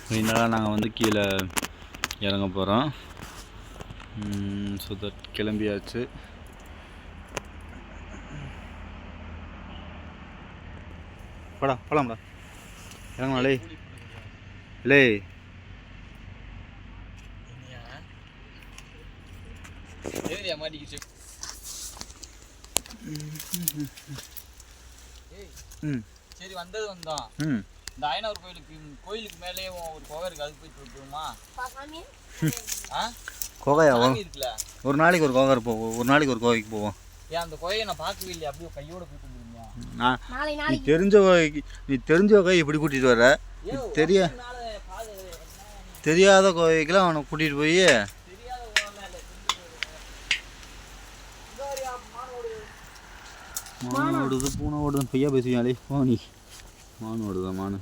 ஃபைனலாக நாங்கள் வந்து கீழே இறங்க போகிறோம். ஸோ தட் கிளம்பியாச்சு. படா போலாம்டா, இறங்கலாம். இல்லை சரி வந்தது வந்தோம். இந்த ஐநூறு கோயிலுக்கு மேலேயே ஒரு குகை இருக்கு, அதுக்கு போயிட்டு விட்டுருமா? குகையா? ஒரு நாளைக்கு ஒரு குகை போவோம், ஒரு நாளைக்கு ஒரு குகைக்கு போவோம். ஏன் அந்த குகையை நான் பார்க்கவே இல்லையா? அப்படியே கையோட போயிட்டு வந்துருங்க. நீ தெரிஞ்ச குகை இப்படி கூட்டிட்டு வர, தெரியாத கோவைக்கெல்லாம் அவனை கூட்டிகிட்டு போய் மான் ஓடுது, பூனை ஓடுது, பையா பேசுவியாலே நீ. மான் ஓடுதா? மான்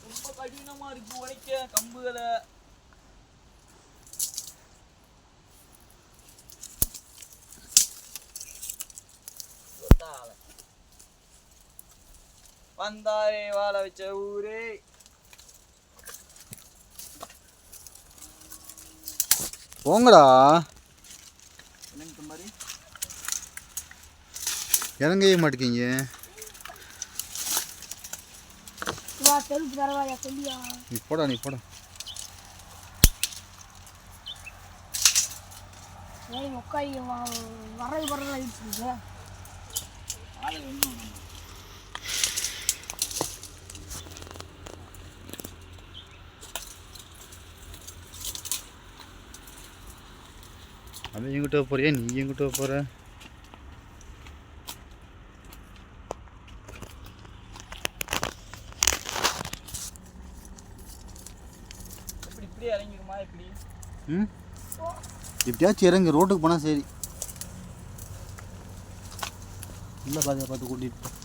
ரொம்ப கடினமா இருக்கு உடைக்க கம்புகளை. வந்தாரே வாழ வச்ச ஊரே. போங்கடா, இறங்கவே மாட்டேங்க. நீ போடா, நீ போடா. அவன் எங்கிட்ட போறியா, நீ எங்கிட்ட போற? இப்படியாச்சும் இறங்கி ரோட்டுக்கு போனால் சரி. இல்லை பார்த்து கூட்டிகிட்டு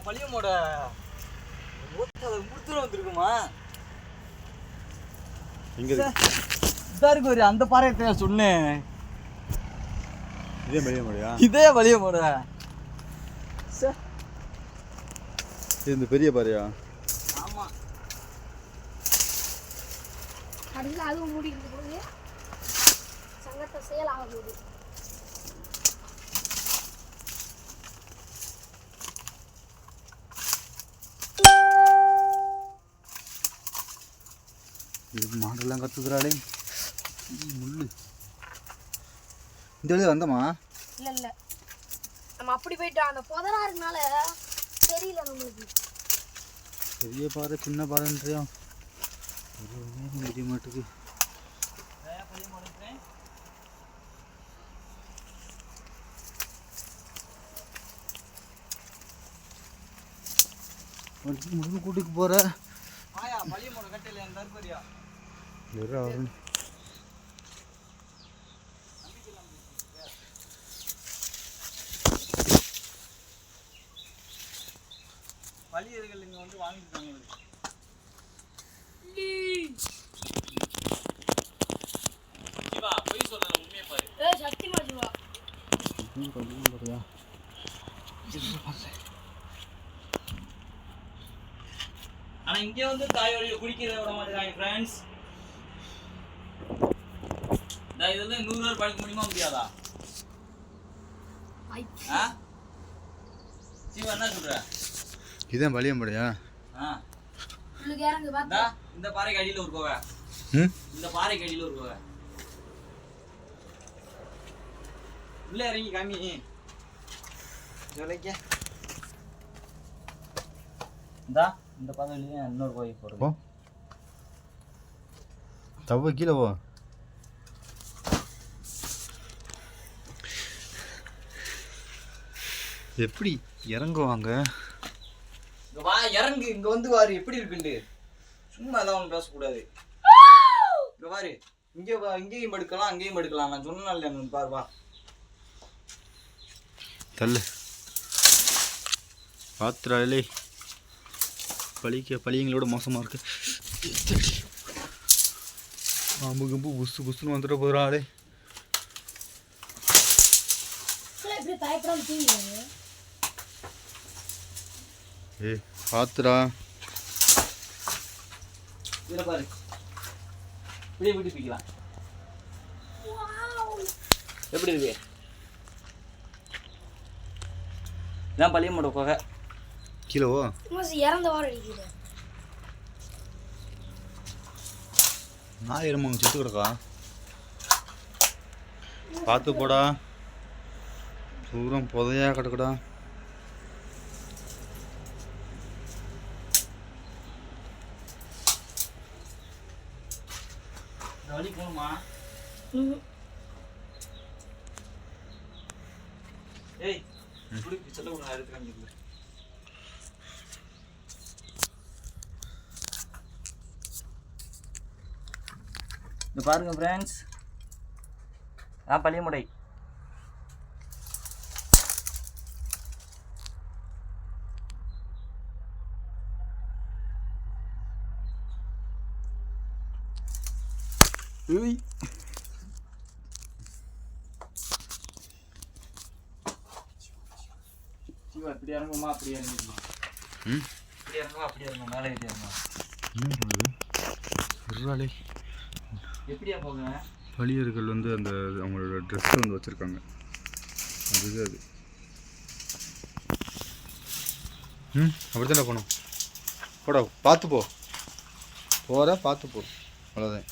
பழியமோட முடித்துட்டு வந்துருக்குமா? இருக்கு அந்த பாறை சொன்னேன். இதே பழியமோடையா? இதே பழியமோட. இந்த பெரிய பாறையா? ஆமா. கடைசியில் அதுவும் மூடிட்டு போகுது. சங்கத்தை செயல் ஆக போகுது. இது மாடெல்லாம் கற்றுக்குறாளே முள்ளு. இந்த வழியாக வந்தோமா? இல்லை இல்லை, நம்ம அப்படி போயிட்டோம். அந்த புதரா இருக்கனால தெரியல நம்மளுக்கு. பெரிய பாறை சின்ன பாறைன்றியா? தெரிய மாட்டுக்கு. முடிவு கூட்டிக்கு போற பழியர்கள் இங்க வந்து வாங்கிட்டாங்க. சிவா போய் சொல்ற உண்மையை பாரு. சத்தியமா சிவா. ஆனா இங்க வந்து தாயோட குடிக்கிறத விட மாட்டேங்கிறாங்க ஃப்ரெண்ட்ஸ். இதெல்லாம் 100 ரூபாய் பழக்க முடியுமா முடியாதா? சிவா என்ன சொல்ற? இதான் பழியம்படையா? இந்த பாறைக்கு அடியில் ஒரு கோவை. இந்த பாறைக்கு அடியில் ஒரு கோவை. உள்ள இறங்கி காமி சொல்லிக்க. இந்த பாதையிலேயே இன்னொரு கோயில் போடுறோம். தவ கீழே போ. எப்படி இறங்குவாங்க? இங்க வா இறங்கு, இங்க வந்து பாரு எப்படி இருக்குண்டு. சும்மா எல்லாம் ஒன்றும் பேசக்கூடாது. இங்க பாரு, இங்கேயும் படுக்கலாம் அங்கேயும் படுக்கலாம். நான் சொன்னேன்ல பாரு வா. தள்ளு பாத்திராலே பழியங்களோட மோசமாக இருக்கு. பாம்பு கம்பு புசு புசுன்னு வந்துட போகிறாளே. ஏ பாத்துடா இதை பாரு, இப்படியே விட்டு பிக்கலாம். எப்படி இருக்கு? இதான் பள்ளியம்மோட குகை. கிலோவா இறந்த வாரம் அடிக்குது. நான் எருமாங்க சுட்டு கிடக்கா. பார்த்து போடா, தூரம் புதையா கிடக்குடா. வழி போகணுமா? ஏய் இப்படி சொல்ல ஒரு நேரத்துக்கு காமிக்கல. இந்த பாருங்க ஃப்ரெண்ட்ஸ், பள்ளியமுடை. சிவா இப்படி இறங்குமா அப்படி இறங்கிடுமா? இப்படி இறங்குமா அப்படி இறங்குமா? மேலே ஏறி இறங்குமா? எப்படியா போங்க? பழியர்கள் வந்து அந்த அவங்களோட ட்ரெஸ் வந்து வச்சுருக்காங்க. அதுதான் அது. அப்படித்தானே போகணும். போடா பார்த்து போ, போகிற பார்த்து போ, அவ்வளோதான்.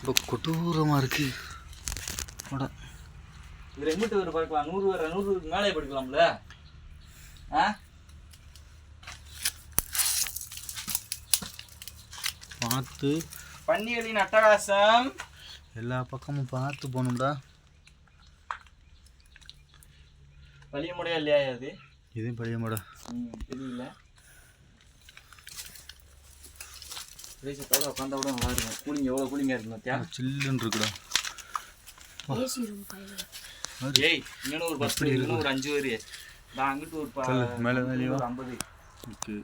ரொம்ப கொடூரமாக இருக்குது. போடா இதில் எங்கிட்ட ஒரு பார்க்கலாம், 100 மேலே படிக்கலாம்ல. பார்த்து பன்னிகளின் அட்டகாசம். எல்லா பக்கமும் பார்த்து போகணும்டா. பள்ளியமுடையா இல்லையா அது? இதுவும் பழியமுடா. தெரியல. பிரேசத்தோட உட்காந்தா கூட நல்லா இருக்கும். கூலிங் எவ்வளோ கூலிங்காக இருக்கு பார்த்தியா? சில்லுன்னு இருக்குடா. ஏய் இன்னொன்று ஒரு 10, இன்னும் ஒரு 5 வரு. நான் அங்கிட்டு ஒரு மேலே 50. ஓகே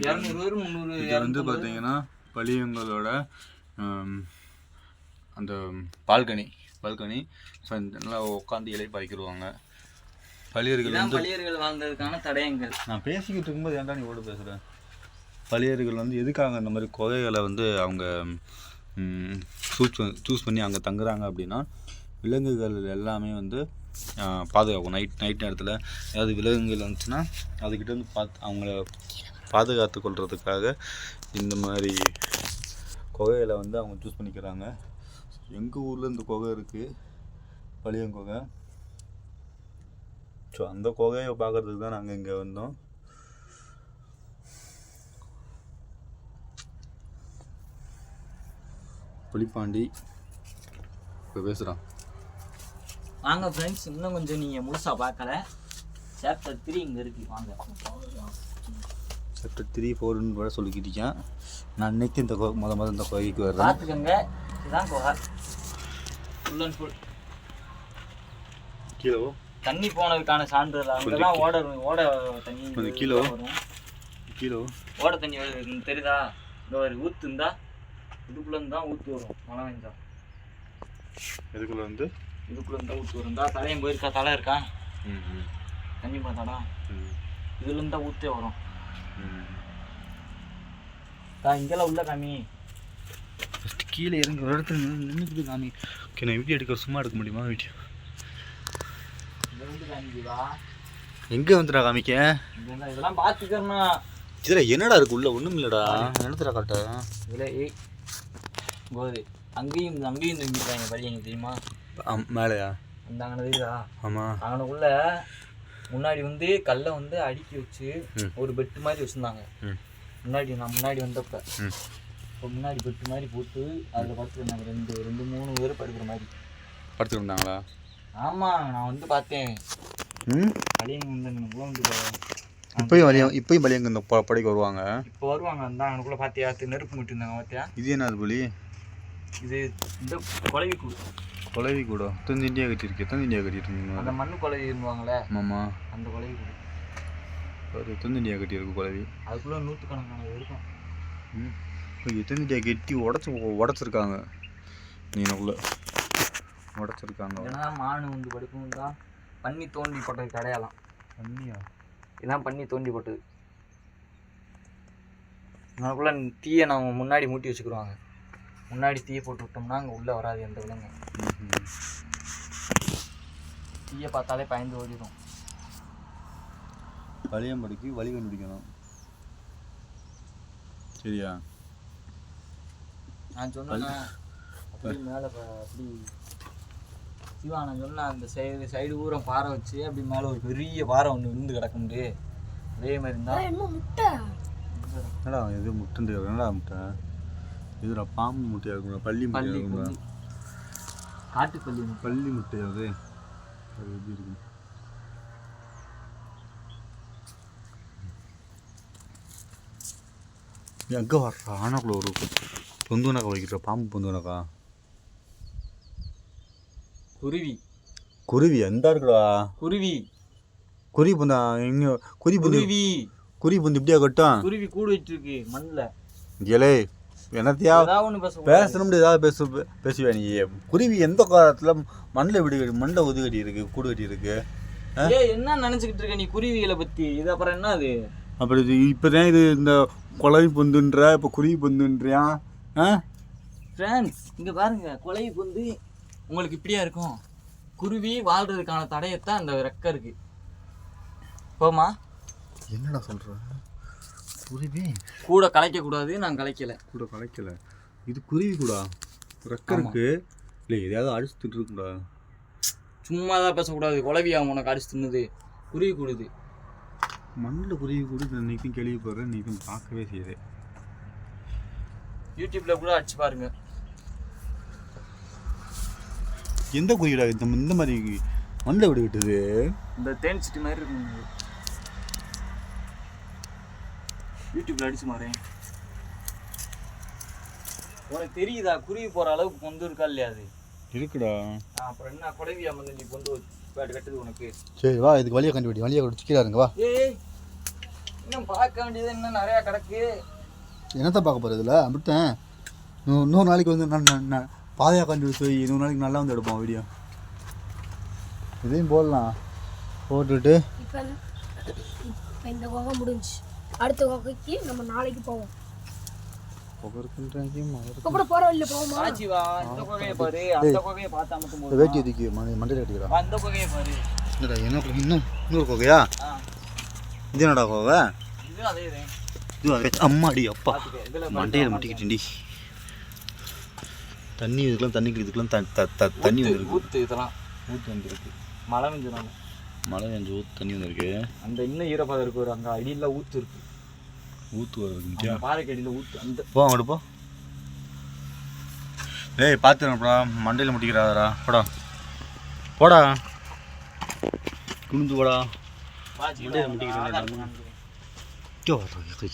200 300. இது வந்து பார்த்தீங்கன்னா பழியங்களோட அந்த பால்கனி நல்லா உட்காந்து இலை பாய்க்கிடுவாங்க. பழியர்கள் வந்து பழியர்கள் வாழ்ந்ததுக்கான தடயங்கள். நான் பேசிக்கிட்டு இருக்கும்போது ஏன்டா நீ ஓட பேசுகிறேன்? பழியர்கள் வந்து எதுக்காக இந்த மாதிரி குகைகளை வந்து அவங்க சூஸ் பண்ணி அங்கே தங்குறாங்க அப்படின்னா, விலங்குகள் எல்லாமே வந்து பாதுகாக்கும். நைட் நேரத்தில் ஏதாவது விலங்குகள் வந்துச்சுன்னா அதுக்கிட்ட வந்து அவங்கள பாதுகாத்து கொள்றதுக்காக இந்த மாதிரி குகைகளை வந்து அவங்க சூஸ் பண்ணிக்கிறாங்க. எங்கள் ஊரில் இந்த குகை இருக்குது, பழியங்குகை. ஸோ அந்த குகையை பார்க்குறதுக்கு தான் நாங்கள் இங்கே வந்தோம். புலிப்பாண்டி இப்போ பேசுகிறான். வாங்க ஃப்ரெண்ட்ஸ், இன்னும் கொஞ்சம் நீங்கள் முழுசாக பார்க்கல. சாப்டர் 3 இங்கே இருக்குது. வாங்க. சாப்டர் 3 4ன்னு கூட சொல்லிக்கிட்டீங்க. நான் இன்னைக்கு இந்த மொதல் இந்த குகைக்கு வர்றேன். பார்த்துக்கோங்க, இதுதான் குகை. ஃபுல் அண்ட் ஃபுல் கிலோ தண்ணி போனதுக்கான சான்றிதழ். அங்கெல்லாம் ஓட தண்ணி கிலோ ஓட தண்ணி வருது தெரியுதா? இந்த ஒரு ஊற்று இருந்தா இதுக்குள்ளேருந்து தான் ஊற்று வரும். மழை பெஞ்சா இதுக்குள்ளேருந்து ஊற்று வரும். தான் தலையும் போயிருக்கா, தலை இருக்கா, தண்ணி பார்த்தாடா, இதுலேருந்து தான் ஊற்றே வரும். இங்கெல்லாம் உள்ள காமி. ஃபஸ்ட்டு கீழே இறங்கி ஒரு இடத்துல நின்றுக்கிட்டு காமி. ஓகே, நான் வீடியோ எடுக்க சும்மா எடுக்க முடியுமா? வீடியோ எங்கே வந்துடா காமிக்க? இதெல்லாம் பார்த்துக்கறனா. இதில் என்னடா இருக்கு உள்ள? ஒன்றும் இல்லைடா. என்னத்துடா காட்ட? இதில் கோது அங்கேயும் தங்கிட்டாங்க பள்ளிங்க தெரியுமா? மேலையா? அந்த அங்கே தெரியுதா? ஆமாம். அங்கனக்குள்ள முன்னாடி வந்து கல்லை வந்து அடுக்கி வச்சு ஒரு பெட்டு மாதிரி வச்சுருந்தாங்க. நான் முன்னாடி வந்தப்போ இப்போ முன்னாடி பெட்டு மாதிரி போட்டு அதில் படுத்துருந்தாங்க. 2 3 பேர் படுக்கிற மாதிரி படுத்துருந்தாங்களா? ஆமாம் நான் வந்து பார்த்தேன். ம் பழியங்க வந்து எனக்குள்ள வந்து இப்பயும் பலியங்க இந்த படைக்கு வருவாங்க. இப்போ வருவாங்க. அந்த எனக்குள்ள பார்த்தியா நெருப்பு மட்டும் இருந்தாங்க பார்த்தியா. இது என்னது புலி? இது இந்த குழவி கூடு. குழவி கூட எத்தனை இந்தியா கட்டியிருக்கு, எத்தனை இந்தியா கட்டிட்டு அந்த மண்ணு குழவி இருந்துவாங்களே ஆமாம், அந்த குழவி கூடு. ஒரு எத்தனை இந்தியா கட்டியிருக்கு குழவி. அதுக்குள்ளே 100கணக்கானது இருக்கும். ம் எத்தனை இந்தியா கட்டி உடச்சிருக்காங்க. நீனுக்குள்ள உடச்சிருக்காங்க. ஏன்னா மானு வந்து படுக்கும் தான் பண்ணி தோண்டி போட்டது கடையாலாம். பண்ணியா? இதான் பண்ணி தோண்டி போட்டது. நமக்குள்ள தீயை நம்ம முன்னாடி மூட்டி வச்சுக்கிடுவாங்க. முன்னாடி தீயை போட்டு விட்டோம்னா அங்கே உள்ளே வராது எந்த விலங்கு. தீயை பார்த்தாலே பயந்து ஓடிடும். பழியம்படிக்கு வழி கண்டுபிடிக்கணும். சரியா? நான் சொன்னேன் அப்படி மேலே அப்படி சிவா நான் சொன்னேன் அந்த சைடு ஊரம் பாறை வச்சு அப்படி மேலே ஒரு பெரிய பாறை ஒன்று விழுந்து கிடக்க முடியும். அதே மாதிரி இருந்தால் என்னடா இது முட்டை? என்னடா முட்டை இதுடா? பாம்பு முட்டையாக இருக்குங்களா? பள்ளி முட்டையாக இருக்குங்களா? காட்டுப்பள்ளி பள்ளி முட்டையாவது அது எப்படி இருக்கு? எங்கே வர்றா? ஆனாக்குள்ள ஒரு பொந்துவனக்கா வைக்கிற பாம்பு பொந்துவனக்கா. குருவி. குருவி எந்த இருக்குடா? குருவி. குருவி பொந்தா எங்க? குருவி பொந்து இப்படியா கட்டும்? குருவி கூடு வச்சிருக்கு மண்ணில். இலே என்னத்தையா பேசணும், ஏதாவது பேசுவேன் நீ. குருவி எந்த காலத்தில் மண்ணில் மண்ணில் ஒதுக்கடி இருக்கு, கூடு கட்டி இருக்கு. என்ன நினச்சிக்கிட்டு இருக்க நீ குருவிகளை பற்றி? இது அப்புறம் என்ன அது? அப்படி இப்போதான் இது இந்த குழவி பொந்துன்ற, இப்போ குருவி பொந்துன்றியா? ஃப்ரெண்ட்ஸ் இங்கே பாருங்க, குழவி பொந்து உங்களுக்கு இப்படியா இருக்கும். குருவி வாழ்றதுக்கான தடயத்தான் அந்த ரெக்கை இருக்கு. போமா என்னடா சொல்ற? குருவி கூட கலைக்கக்கூடாது. நான் கலைக்கலை. கூட கலைக்கலை. இது குருவி கூட ரெக்கை இருக்கு. இல்லை எதையாவது அடிச்சுட்டு இருக்குடா. சும்மா தான் பேசக்கூடாது. குழவியா உனக்கு அடிச்சு தின்னுது? குருவி கூடுது. மண்ணில் குருவி கூட இன்னைக்கும் கேள்விப்படுறேன், இன்னைக்கும் பார்க்கவே செய்யுது. யூடியூப்ல கூட அடிச்சு பாருங்க. எந்த குருவிடா இந்த மாதிரி மண்ணில் விட விட்டுது? இந்த தேன் சிட்டி மாதிரி இருக்கு. யூடியூப்ல அடிச்சு மாறேன். உனக்கு தெரியுதா குருவி போற அளவுக்கு பொந்து இருக்கா இல்லையா? அது இருக்குடா. அப்புறம் என்ன குழவியா வந்து நீ பொந்து கட்டுது உனக்கு? சரி வா, இதுக்கு வழியை கண்டுபிடி. வழியை சிக்கிறாருங்க வா. ஏய் இன்னும் பார்க்க வேண்டியது இன்னும் நிறையா கிடக்கு. என்னத்தை பார்க்க போகிற இதில்? அப்படித்தான் இன்னொரு நாளைக்கு வந்து நான் பாதையாக கண்டுபிடிச்சி போய் இன்னொரு நாளைக்கு நல்லா வந்து எடுப்போம் வீடியோ. இதையும் போடலாம். போட்டுட்டு இப்போ இந்த குகை முடிஞ்சு அடுத்த குகைக்கு நம்ம நாளைக்கு போவோம். கூட போகிற வழியில் போவோமா? ஆச்சிவா இந்த குகையை பாரு, அந்த குகையை பார்த்தா மட்டும் போதும். வேட்டி எதுக்கு மண்டையில் கட்டிக்கிறா? அந்த குகையை பாரு. என்னடா இன்னொரு குகையா? இது என்னடா குகை? இது அதே இது அம்மாடி அப்பா மண்டையில் மாட்டிக்கிட்டேன்டி. தண்ணி இதுக்கெல்லாம் தண்ணி வந்துருக்கு. ஊற்று இதெல்லாம் ஊற்று வந்துருக்கு. மழை பெஞ்சிடும். மழை பெஞ்சு ஊற்று தண்ணி வந்திருக்கு. அந்த இன்னும் ஈரப்பதம் இருக்கு. ஒரு அங்கே அடியில் ஊற்று இருக்கு. ஊற்று வருது பாறைக்கு அடியில் ஊற்று. அந்த போ அங்கிட்டு போ. ஏய் பார்த்துடா மண்டையில் முட்டிக்கிறாரா? போடா போடா குனிந்து போடா. மண்டையில் முட்டிக்கிறேன்.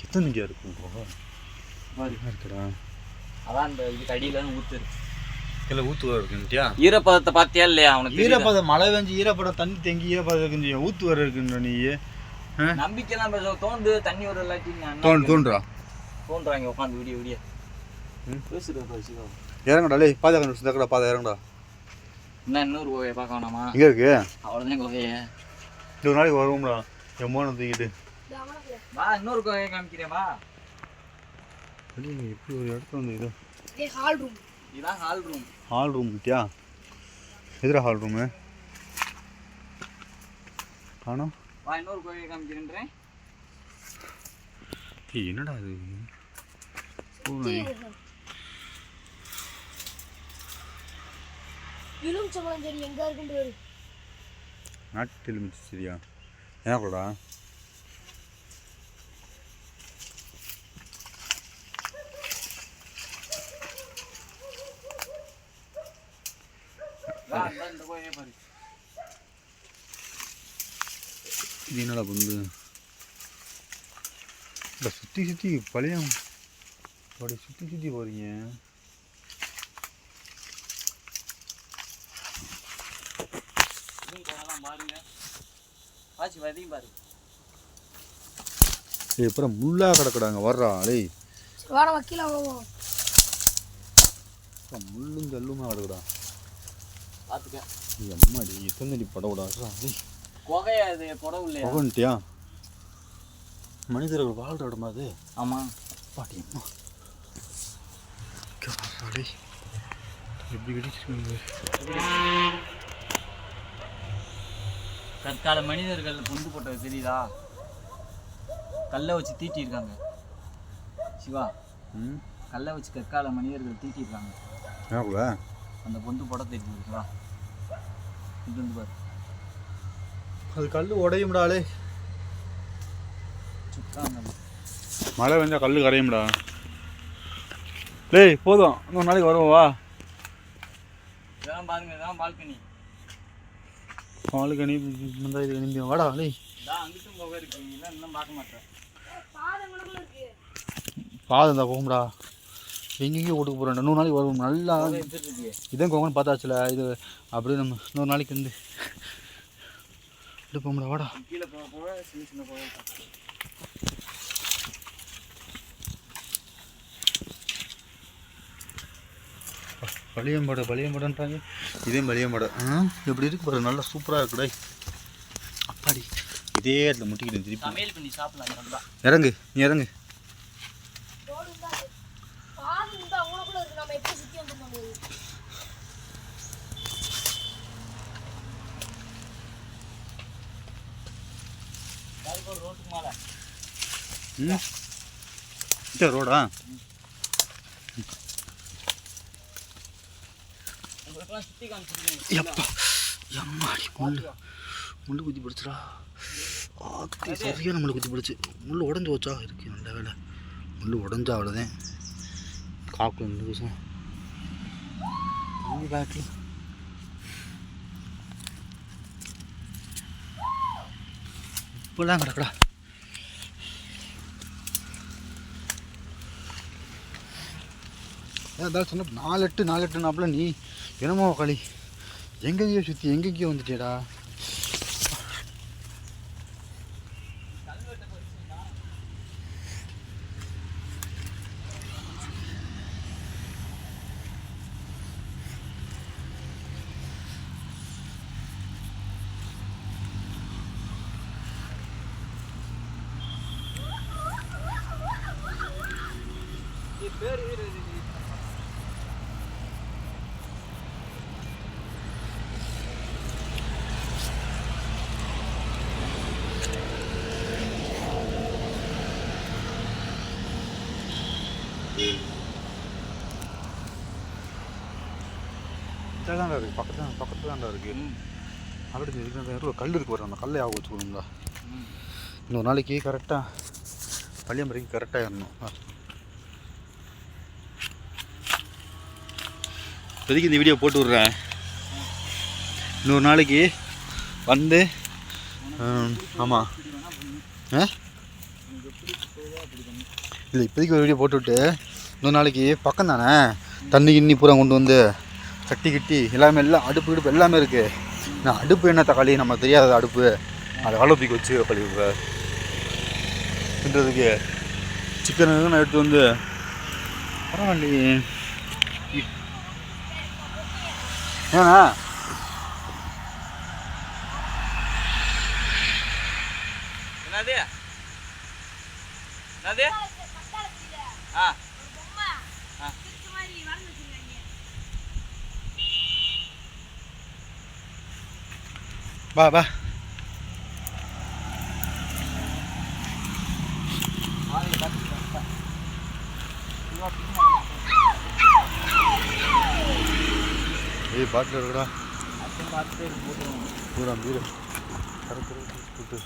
எத்தனை இங்கே இருக்கும் இருக்குடா. அதான் அந்த இதுக்கு அடியில் ஊற்று இருக்கு. இல்லை ஊற்று வர இருக்குன்ட்டியா? ஈரப்பதத்தை பார்த்தியா இல்லையா? அவனுக்கு ஈரப்பதம் மழை பெஞ்சு ஈரப்பதம் தண்ணி தேங்கி ஈரப்பதம் இருக்குன்னு ஊற்று வர இருக்குன்ற நீ நம்பிக்கைலாம் பேச தோண்டு. தண்ணி வர இல்லாட்டி தோன்றாங்க உட்காந்து விடிய பேசுறது. இறங்கடா லே பாதை கண்டுடா. பாதை இறங்கடா. என்ன இன்னொரு கோகையை பார்க்க வேணாமா? இங்கே இருக்கு அவ்வளோதான் கோகையை. ஒரு நாளைக்கு வருவோம்டா எம்மோனை தூக்கிட்டு வா. இன்னொரு கோகையை காமிக்கிறேன் வா. எப்படி ஒரு இடத்துல வந்து இது ஹால் ரூம். இதுதான் ஹால் ரூம். ஹால் ரூம் கிட்டியா? எதிர ஹால் ரூமு காணோம். வா இன்னொரு கோகையை காமிக்கிறேன்றேன். என்னடா அது? எலுமிச்சம்பழம் செடி எங்க இருக்குன்னு நாட்டு எலுமிச்சை சரியா? என்ன கூடா? இந்த கோகையை பாரு. இது என்னடா பொண்ணு இல்லை சுற்றி சுற்றி பழைய அப்படி சுற்றி சுற்றி போகிறீங்க. பாருங்க ஆச்சு வதையும் பாருங்க. அப்புறம் முள்ளாக கிடக்குறாங்க வர்றா டேய். வாட வக்கீல போவோம். முள்ளும் கல்லுமா கிடக்குறா. பார்த்துக்க. அம்மாடி எத்தனை படக்கூடாது குகையா இது புடவு இல்லையா? புகன்ட்டியா மனிதர்கள் வாழ்கிற இடமா அது? ஆமாம். பாட்டி அம்மா எப்படி கடிச்சிருக்காங்க. தற்கால மனிதர்கள் பொந்து போட்டது தெரியுதா? கல்லை வச்சு தீட்டியிருக்காங்க சிவா. கல்லை வச்சு கற்கால மனிதர்கள் தீட்டியிருக்காங்க. அந்த பொந்து போட தெரியுது சிவா. இது வந்து பாரு, அது கல் உடையும்டாலே. சுத்தம் மழை வந்தால் கல் கரையும்டா. டேய் போதும், இன்னொரு நாளைக்கு வருவோம் வா. இதெல்லாம் பாருங்க, இதெல்லாம் பால்கனி. பால்கனி இந்த இது நிம்பி வாடா டேய். அங்கிட்டும் குகை இருக்கு, இல்லை இன்னும் பார்க்க மாட்டேன். பாதம் தான் போகும்டா. எங்கெங்கேயும் ஓட்டுக்கு போகிறேன். 100 நாளைக்கு வருவோம் நல்லா. இதான் கோங்கன்னு பார்த்தாச்சுல. இது அப்படியே நம்ம 100 நாளைக்கு வந்து இப்படி போகும்டா. வாடா கீழே போக போக சின்ன சின்ன போக. பழியம்படன்றாங்க. இதே பழியம்படை. எப்படி இருக்கு பாரு, நல்லா சூப்பராக இருக்குடா. அப்பாடி இதே இடத்துல முட்டிக்கிட்டு திருப்பி சமையல் பண்ணி சாப்பிடலாம். இறங்கு, நீ இறங்கு. ரோட்டுக்கு மேலே ரோடா? சுற்றி காமிச்சிருக்கேன். முள்ளு குத்தி பிடிச்சிடா. சரியாக நம்மளை குத்தி பிடிச்சி முள்ளு உடஞ்சி வச்சா இருக்கு. நல்ல வேலை முள்ளு உடஞ்சா அவ்வளோதான். காக்கு 2 நிமிஷம் பேக்கில் இப்போலாம் கிடக்குடா. ஏதாவது சொன்ன 4 8 நாப்பில் நீ என்னமோ களி எங்கெங்கேயோ சுற்றி எங்கெங்கேயோ வந்துட்டேடா. தான்டா இருக்குது, பக்கத்தில் தான்டா இருக்குது. அப்படி இருக்கிற கல் இருக்கு பாரு, அந்த கல்லை ஆக வச்சுக்கணுங்களா. இன்னொரு நாளைக்கு கரெக்டாக பள்ளியம்பரைக்கு கரெக்டாக ஏறணும். இப்போதைக்கு இந்த வீடியோ போட்டு விட்றேன். இன்னொரு நாளைக்கு வந்து ஆமாம் இல்லை இப்போதைக்கு ஒரு வீடியோ போட்டுவிட்டு இன்னொரு நாளைக்கு பக்கம் தானே தண்ணி கிண்ணி பூரா கொண்டு வந்து சட்டி கிட்டி எல்லாமே எல்லாம் அடுப்பு கிடுப்பு எல்லாமே இருக்குது. நான் அடுப்பு என்ன தக்காளி நம்ம தெரியாத அடுப்பு அதை வளர்த்திக்கு வச்சு கழிவுறதுக்கு சிக்கன் நான் எடுத்து வந்து பரவாயில்லையே. ஏண்ணா என்னது என்னது? ஆ வா வா. ஏய் பாட்டில் இருக்குடா. பூரா வீடு போட்டு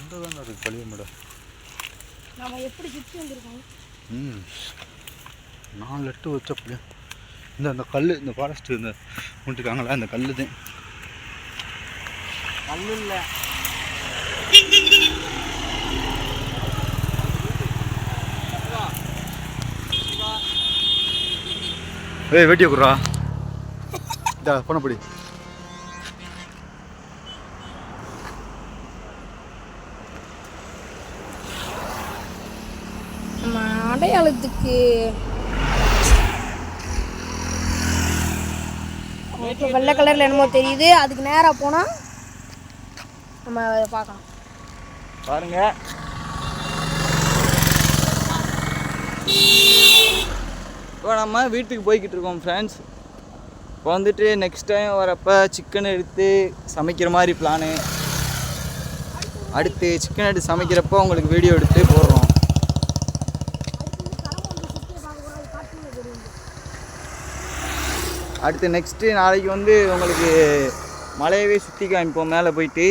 இந்த தான் இருக்குது பழியம்படை. நம்ம எப்படி சுற்றி வந்திருக்கோம். 4 எட்டு வச்ச பிள்ளைய அந்த கல் இந்த ஃபாரஸ்ட்டு இந்த முட்டிருக்காங்களா அந்த கல் தான். கல் இல்லை ஏய் வெட்டியை குடுறா இதா பண்ணப்படி நம்ம அடையாளத்துக்கு இப்போ வெள்ளை கலரில் என்னமோ தெரியுது. அதுக்கு நேராக போனால் நம்ம அதை பார்க்கலாம். பாருங்க இப்போ நம்ம வீட்டுக்கு போய்கிட்டு இருக்கோம் ஃப்ரெண்ட்ஸ். இப்போ வந்துட்டு நெக்ஸ்ட் டைம் வரப்போ சிக்கன் எடுத்து சமைக்கிற மாதிரி பிளானு. அடுத்து சிக்கன் எடுத்து சமைக்கிறப்போ உங்களுக்கு வீடியோ எடுத்து போடுறோம். அடுத்து நெக்ஸ்ட்டு நாளைக்கு வந்து உங்களுக்கு மலையவே சுற்றி காமிப்போம் மேலே போயிட்டு.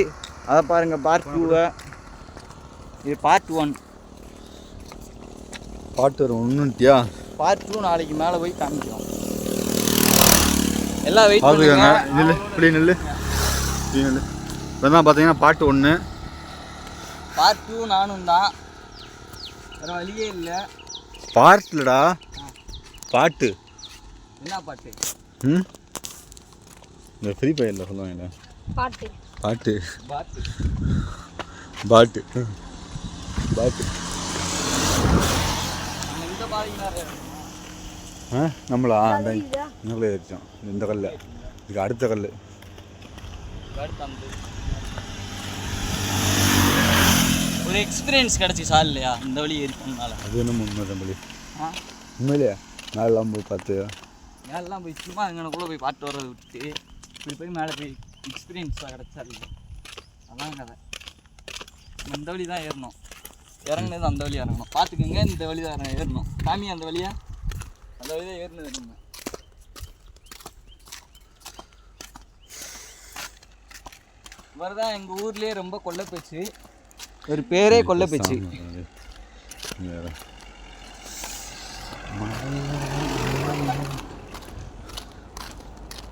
அதை பாருங்கள் பார்ட் 2. இது பார்ட் 1. பாட்டு வரும் ஒன்றுட்டியா பார்ட் 2 நாளைக்கு மேலே போய் காமிக்கிறோம். எல்லாம் வெயிட் பார்த்துக்கோங்க. பண்ணுங்க. நெல் இப்படி நெல் நெல் இப்போ தான் பார்த்தீங்கன்னா பாட்டு 1 பார்ட் 2 நானும் தான், வேறு வழியே இல்லை. பார்ட்லடா பாட்டு. என்ன பாட்டு? ம் இந்த ஃப்ரீ ஃபயரில் சொல்லுவாங்கல்ல பாட்டு பாட்டு பாட்டு பாட்டு பாட்டு நம்ம இந்த பாடினாரு. நம்மளா அந்த நம்மளே வச்சோம் இந்த கல்ல இதுக்கு அடுத்த கல் ஒரு எக்ஸ்பீரியன்ஸ் கிடச்சி சார் இல்லையா இந்த வழி ஏறி போனால? அது என்ன உண்மை தம்பி உண்மையிலையா நாளெல்லாம் போய் பார்த்து மேலாம் போய் சும்மா எங்கனக்குள்ளே போய் பாட்டு வர்றதை விட்டுட்டு இப்படி போய் மேலே போய் எக்ஸ்பீரியன்ஸாக கிடச்சா இல்லை. அதான் கதை. இந்த வழி தான் ஏறணும், இறங்குனது அந்த வழி இறங்கணும். பார்த்துக்கோங்க, இந்த வழி தான் ஏறணும். காமி அந்த வழியா அந்த வழி தான் ஏறினது. நம்ம இவர் தான் எங்கள் ஊர்லேயே ரொம்ப கொல்லை பேச்சு, ஒரு பேரே கொல்லை பேச்சு.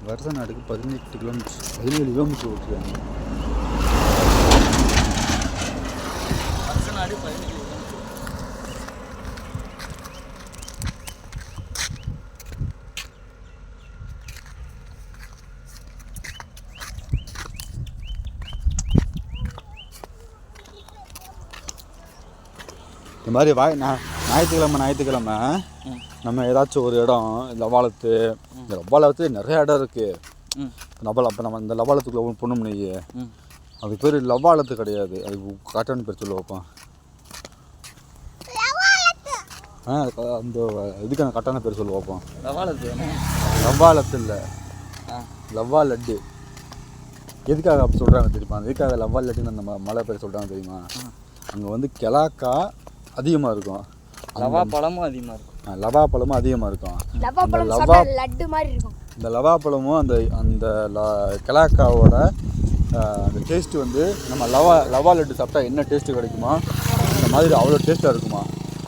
வருஷ நாட்டுக்கு 18 கிலோமீட்டர் 17 கிலோமீட்டர் ஓட்டுறாங்க. வருஷ நாடு 17 கிலோமீட்டர். இந்த மாதிரி ஞாயிற்றுக்கிழமை நம்ம ஏதாச்சும் ஒரு இடம் லவாலத்து, இந்த லவாலத்து நிறைய இடம் இருக்குது. அப்போ நம்ம இந்த லவாலத்துக்குள்ள பொண்ணுமணியே அது பேர் லவாலத்து கிடையாது, அது காட்டான்னு பேர் சொல்ல வைப்பான். அந்த இதுக்கு அந்த கட்டான பேர் சொல்ல வைப்பான். லவாலத்து இல்லை, லவ்வா லட்டு. எதுக்காக அப்படி சொல்கிறாங்க தெரியுமா? எதுக்காக லவ்வா லட்டுன்னு அந்த மலை பேர் சொல்கிறாங்க தெரியுமா? அங்கே வந்து கெலாக்கா அதிகமாக இருக்கும், லவா பழமும் அதிகமாக இருக்கும். லவா பழமும் அதிகமாக இருக்கும். லட்டு மாதிரி இருக்கும். இந்த லவா பழமும் அந்த கெலாக்காவோட அந்த டேஸ்ட்டு வந்து நம்ம லவா லட்டு சாப்பிட்டா என்ன டேஸ்ட்டு கிடைக்குமா அந்த மாதிரி அவ்வளோ டேஸ்ட்டாக இருக்குமா.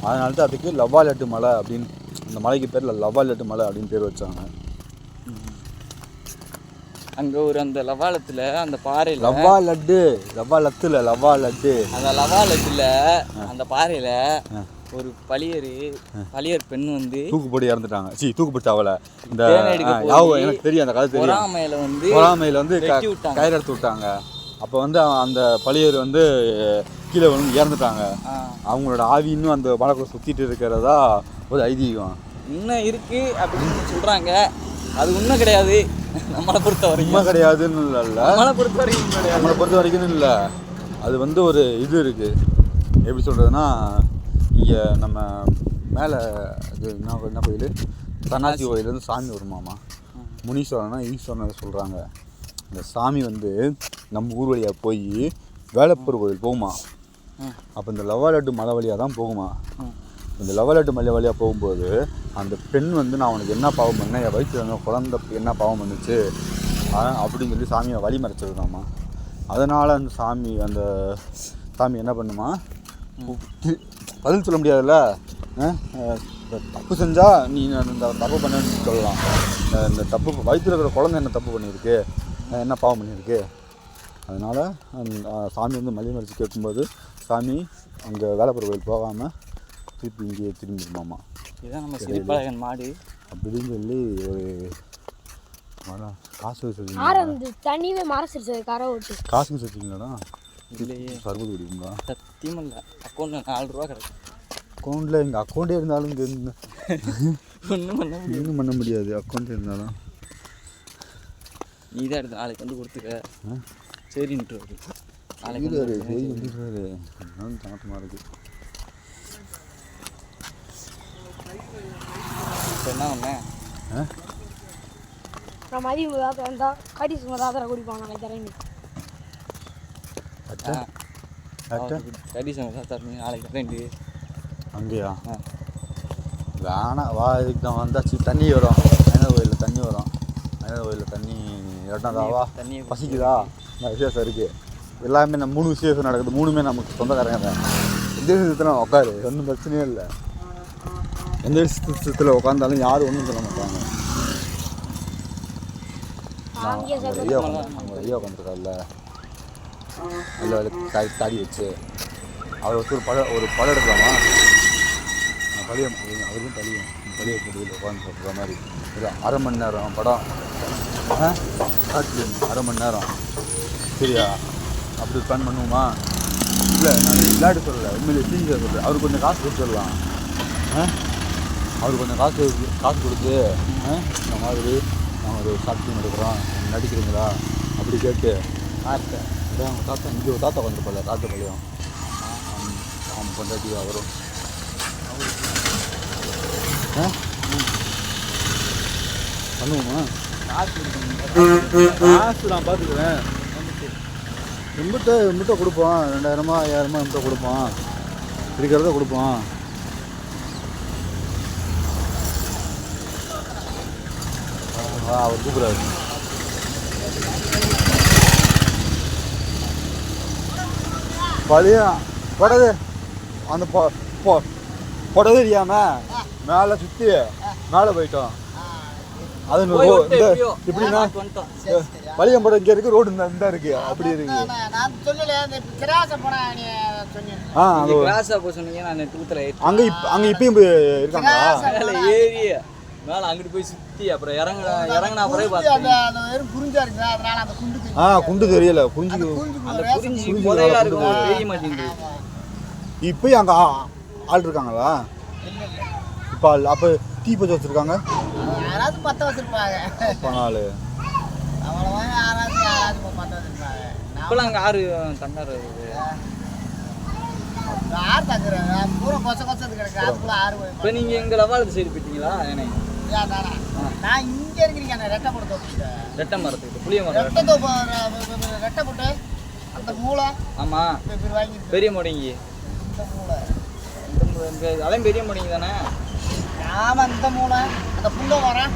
அதனால தான் அதுக்கு லவ்வா லட்டு மலை அப்படின்னு, அந்த மலைக்கு பேரில் லவ்வா லட்டு மலை அப்படின்னு பேர் வச்சாங்க. அங்கே ஒரு அந்த லவாலத்தில் அந்த பாறையில் லவ்வா லட்டு அந்த லவாலத்தில் அந்த பாறையில் ஒரு பழியர் பெண் வந்து தூக்குப்படி இறந்துட்டாங்க. தூக்குப்பட்டு அவளை இந்த எனக்கு தெரியும், அந்த கதை தெரியும். பொறாமையில் வந்து கயிறு எடுத்து விட்டாங்க. அப்போ வந்து அந்த பழியர் வந்து கீழே வந்து இறந்துட்டாங்க. அவங்களோட ஆவி இன்னும் அந்த மலைக்குள்ள சுற்றிட்டு இருக்கிறதா ஒரு ஐதீகம் இன்னும் இருக்குது அப்படின்னு சொல்கிறாங்க. அது உண்மை கிடையாது, நம்மளை பொறுத்த வரைக்கும். உண்மை கிடையாதுன்னு இல்லை, நம்மளை பொறுத்த வரைக்கும் இல்லை. அது வந்து ஒரு இது இருக்குது, எப்படி சொல்கிறதுனா, இங்கே நம்ம மேலே இது என்ன கோயில், சன்னாசி கோயிலேருந்து சாமி வருமாமா. முனீஸ்வரனா ஈஸ்வரன் சொல்கிறாங்க. இந்த சாமி வந்து நம்ம ஊர் வழியாக போய் வேலப்பூர் கோயில் போகுமா. அப்போ இந்த லவ்வா லட்டு மலை வழியாக தான் போகுமா. இந்த லவ்வா லட்டு மலை வழியாக போகும்போது அந்த பெண் வந்து நான் உனக்கு என்ன பாவம் பண்ணேன், என் வயிற்று குழந்தை என்ன பாவம் பண்ணுச்சு அப்படின்னு சொல்லி சாமியை வழி மறைச்சிருக்காமா. அதனால் அந்த சாமி என்ன பண்ணுமா, பதில் சொல்ல முடியாதுல்ல. தப்பு செஞ்சால் நீ இந்த தப்பு பண்ணேன்னு சொல்லலாம். இந்த தப்பு வயிற்றில் இருக்கிற குழந்தை என்ன தப்பு பண்ணியிருக்கு, என்ன பாவம் பண்ணியிருக்கு. அதனால் சாமி வந்து மல்லி மறைச்சி கேட்கும்போது சாமி அங்கே வேலைப்புற கோயில் போகாமல் திருப்பி இங்கேயே திரும்பிடுமாமா. இதுதான் நம்ம சிரிப்பாளையன் மாடு. அப்படின்னு சொல்லி ஒரு மரம் காசு வச்சு ஆரம்பி தண்ணியே மறைச்சிருச்சு கரை ஓட்டு. காசு வச்சுருக்கீங்களாடா? இல்லையே சர்வத்து குடிக்குங்களா? சத்தியமாக இல்லை. அக்கௌண்ட்டில் 4 ரூபா கிடக்கு. அக்கௌண்ட்டில் எங்கள் அக்கௌண்ட்டே இருந்தாலும் இங்கே ஒன்றும் பண்ண முடியாது. ஒன்றும் பண்ண முடியாது அக்கௌண்ட் இருந்தாலும். நீ தான் எடுத்து நாளைக்கு வந்து கொடுத்துக்க. சரின்ட்டு நாளைக்கு சரி சரி வந்துடுறாரு. அதனால தாட்டமாக இருக்குது. இப்போ என்ன பண்ணேன்? நான் மதியம் தாத்தா இருந்தால் கடி சும்மா தாத்தா குடிப்பாங்க நாளைக்கு தரேன். கடி சமைச்சா தரணும் நாளைக்கு தரேன்ட்டு. அங்கேயா? வேணாம் வா, இதுக்கு தான் வந்தாச்சு. தண்ணி வரும், ஐநூறு கோயிலில் தண்ணி வரும். ஐநூறு கோயிலில் தண்ணி வா. தண்ணி பசிக்குதா? நான் விசேஷம் இருக்குது. எல்லாமே நம்ம 3 விசேஷம் நடக்குது. 3மே நமக்கு சொந்தக்காரங்க தான். எந்த விசேஷத்தில் உட்காரு, ஒன்றும் பிரச்சனையே இல்லை. எந்த விசேஷத்தில் உட்காந்தாலும் யாரும் ஒன்றும் சொல்ல மாட்டாங்க. ஐயா உட்காந்துருக்காருல்ல, நல்ல தாடி வச்சு அவர் வச்சு ஒரு படம் எடுக்கலாமா? பழியம் அவருக்கும் பழியம் போட்டு உட்காந்து சொல்கிற மாதிரி ஒரு 1/2 மணி நேரம் படம். அரை மணி நேரம் சரியா? அப்படி பிளான் பண்ணுவோமா? இல்லை, நான் விளையாட்டு சொல்லலை, உண்மையிலே சீரியஸாக சொல்கிறேன். அவருக்கு கொஞ்சம் காசு கொடுத்து சொல்லலாம். அவருக்கு கொஞ்சம் காசு கொடுத்து இந்த மாதிரி நான் ஒரு ஷார்ட் ஃபிலிம் எடுக்கிறோம், நடிக்கிறீங்களா அப்படி கேட்டு அவங்க தாத்தா இங்கே ஒரு தாத்தா வந்துருப்பாள், ராஜபாளையம். அவன் பொண்டாட்டி அவரும் பண்ணுவோமா? காசு நான் பார்த்துக்குறேன். எம்பிட்ட கொடுப்போம், 2000 5000 எம்பிட்ட கொடுப்போம், இருக்கிறத கொடுப்போம். அவர் கூப்பிடாரு. பழியம் படது அந்த படது தெரியாமல் மேலே சுற்றி மேலே போயிட்டோம். அது எப்படின்னா பழியம் படம் இங்கே இருக்குது, ரோடு இந்த இருக்குது, அப்படி இருக்கு. அங்கே இப்பயும் இருக்காங்களா? மேலே அங்கிட்டு போய் சுற்றி அப்புறம் இறங்கினா பிறகு குண்டு தெரியல. குஞ்சு தெரிய மாட்டேங்குது. இப்பயும் அங்கே ஆள் இருக்காங்களா? இப்போ அப்போ தீ பச்சை வச்சுருக்காங்க. யாராவது 10 வச்சிருப்பாங்க. நாள் இப்போலாம் அங்கே ஆறு தண்ணார் இருக்குது. ஆறு தங்குறாங்க பூரா கொச்சது கிடக்கு. அதுக்குள்ள ஆறு. இப்போ நீங்கள் எங்கள் லவாலுக்கு சைடு போயிட்டீங்களா? நான் இங்கே இருக்கிறீங்க. ரெட்டை போட்டு ரெட்டை மரத்துக்கு புளிய மரம் ரெட்டை போட்டு அந்த மூளை. ஆமாம், பெரிய மொடங்கி. இந்த மூளை அதான் பெரிய மொடங்கி தானே? ஆமாம், இந்த மூளை அந்த புண்டை வரேன்.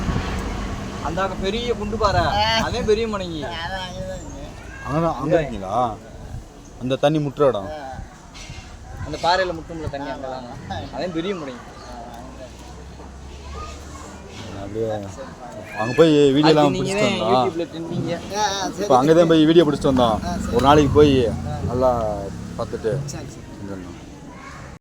அந்த பெரிய குண்டு பாறை, அதே பெரிய மொடங்கி. அங்கே இருக்கீங்களா? அந்த தண்ணி முட்டுற இடம், அந்த பாறையில் முட்டும்ல தண்ணி, அங்கெல்லாம் அதே பெரிய மொடங்கி. அப்படியே அங்கே போய் வீடியோலாம் பிடிச்சிட்டு வந்தோம். இப்போ அங்கே தான் போய் வீடியோ பிடிச்சிட்டு வந்தோம். ஒரு நாளைக்கு போய் நல்லா பார்த்துட்டு